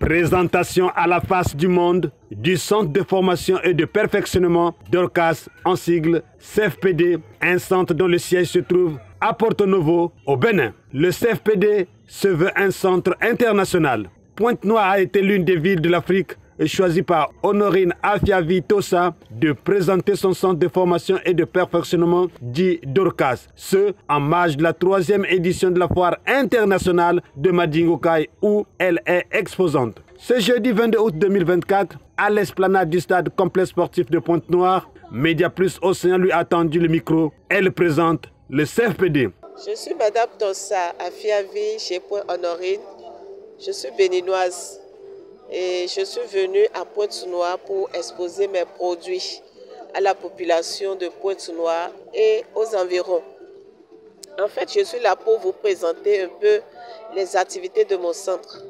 Présentation à la face du monde du Centre de formation et de perfectionnement Dorcas, en sigle CFPD, un centre dont le siège se trouve à Porto Novo, au Bénin. Le CFPD se veut un centre international. Pointe-Noire a été l'une des villes de l'Afrique choisie par Honorine Afiavi Tossa de présenter son centre de formation et de perfectionnement dit Dorcas. Ce, en marge de la 3e édition de la foire internationale de Madingokai où elle est exposante. Ce jeudi 22 août 2024, à l'esplanade du stade complexe sportif de Pointe-Noire, Média Plus Océan lui a tendu le micro. Elle présente le CFPD. Je suis Madame Tossa Afiavi chez Point Honorine. Je suis béninoise. Et je suis venue à Pointe-Noire pour exposer mes produits à la population de Pointe-Noire et aux environs. En fait, je suis là pour vous présenter un peu les activités de mon centre.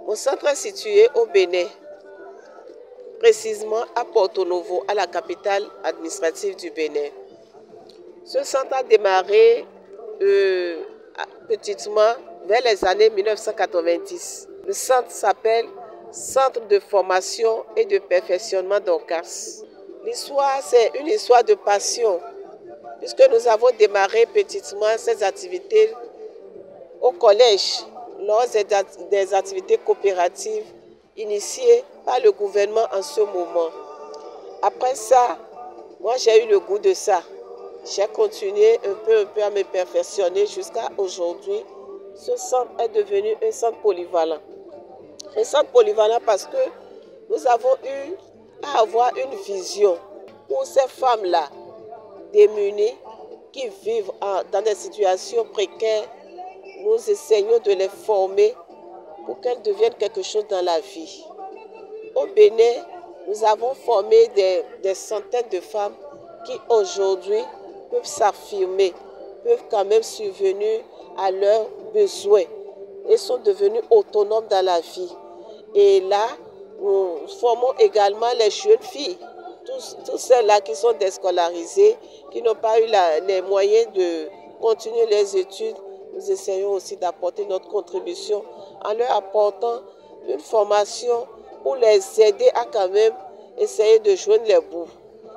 Mon centre est situé au Bénin, précisément à Porto Novo, à la capitale administrative du Bénin. Ce centre a démarré petitement vers les années 1990. Le centre s'appelle Centre de formation et de perfectionnement Dorcas. L'histoire, c'est une histoire de passion, puisque nous avons démarré petitement ces activités au collège, lors des activités coopératives initiées par le gouvernement en ce moment. Après ça, moi j'ai eu le goût de ça. J'ai continué un peu à me perfectionner jusqu'à aujourd'hui. Ce centre est devenu un centre polyvalent. Un centre polyvalent parce que nous avons eu à avoir une vision pour ces femmes-là démunies qui vivent dans des situations précaires. Nous essayons de les former pour qu'elles deviennent quelque chose dans la vie. Au Bénin, nous avons formé des centaines de femmes qui aujourd'hui peuvent s'affirmer, peuvent quand même subvenir à leurs besoins et sont devenues autonomes dans la vie. Et là, nous formons également les jeunes filles, tous celles-là qui sont déscolarisées, qui n'ont pas eu les moyens de continuer les études. Nous essayons aussi d'apporter notre contribution en leur apportant une formation pour les aider à quand même essayer de joindre les bouts.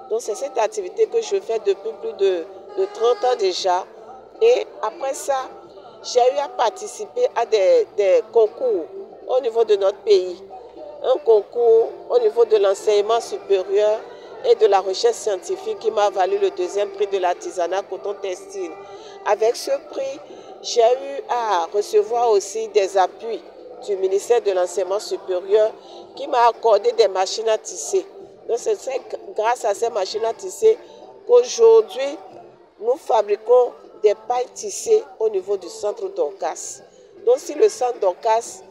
Donc c'est cette activité que je fais depuis plus de 30 ans déjà. Et après ça, j'ai eu à participer à des concours au niveau de notre pays. Un concours au niveau de l'enseignement supérieur et de la recherche scientifique qui m'a valu le 2e prix de l'artisanat coton textile. Avec ce prix, j'ai eu à recevoir aussi des appuis du ministère de l'enseignement supérieur qui m'a accordé des machines à tisser. Donc c'est grâce à ces machines à tisser qu'aujourd'hui, nous fabriquons des pailles tissées au niveau du centre Dorcas. Donc si le centre Dorcas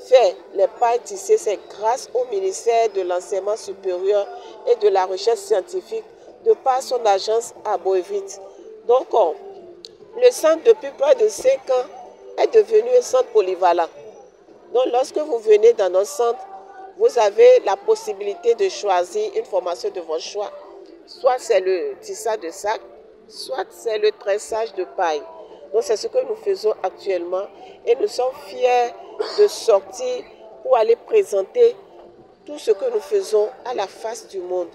fait les pailles tissées, c'est grâce au ministère de l'enseignement supérieur et de la recherche scientifique de par son agence à Boévite. Donc le centre depuis près de 5 ans est devenu un centre polyvalent. Donc lorsque vous venez dans notre centre, vous avez la possibilité de choisir une formation de votre choix. Soit c'est le tissage de sac, soit c'est le tressage de paille. Donc c'est ce que nous faisons actuellement et nous sommes fiers de sortir pour aller présenter tout ce que nous faisons à la face du monde.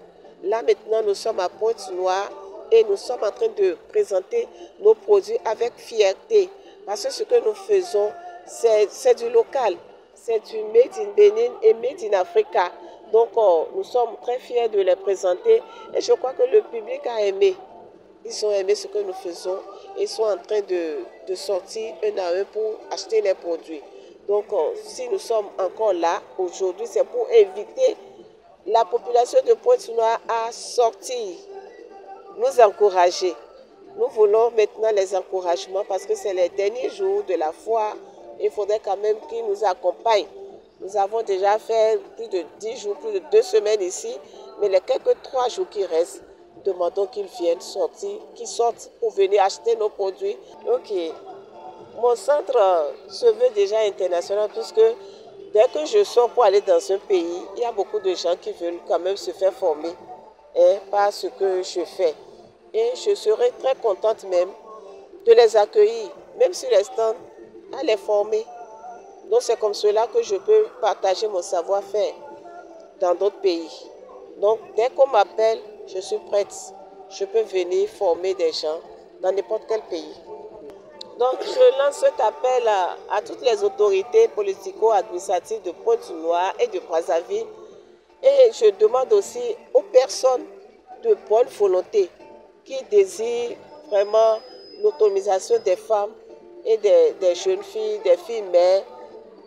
Là maintenant nous sommes à Pointe-Noire et nous sommes en train de présenter nos produits avec fierté. Parce que ce que nous faisons, c'est du local, c'est du Made in Benin et Made in Africa. Donc nous sommes très fiers de les présenter et je crois que le public a aimé. Ils ont aimé ce que nous faisons et sont en train de sortir un à un pour acheter les produits. Donc, si nous sommes encore là aujourd'hui, c'est pour inviter la population de Pointe-Noire à sortir, nous encourager. Nous voulons maintenant les encouragements parce que c'est les derniers jours de la foire. Il faudrait quand même qu'ils nous accompagnent. Nous avons déjà fait plus de 10 jours, plus de 2 semaines ici, mais les quelques 3 jours qui restent, demandons qu'ils viennent sortir, qu'ils sortent pour venir acheter nos produits. Donc, mon centre se veut déjà international puisque dès que je sors pour aller dans un pays, il y a beaucoup de gens qui veulent quand même se faire former par ce que je fais. Et je serai très contente même de les accueillir, même sur les stands, à les former. Donc c'est comme cela que je peux partager mon savoir-faire dans d'autres pays. Donc dès qu'on m'appelle, je suis prête. Je peux venir former des gens dans n'importe quel pays. Donc je lance cet appel à toutes les autorités politico-administratives de Pointe-Noire et de Brazzaville. Et je demande aussi aux personnes de bonne volonté qui désirent vraiment l'autonomisation des femmes et des jeunes filles, des filles mères,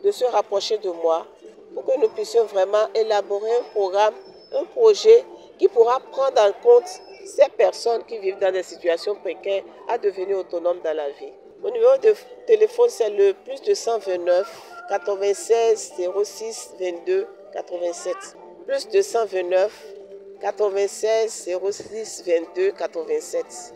de se rapprocher de moi pour que nous puissions vraiment élaborer un programme, un projet qui pourra prendre en compte ces personnes qui vivent dans des situations précaires à devenir autonomes dans la vie. Mon numéro de téléphone, c'est le +229 96 06 22 87. +229 96 06 22 87.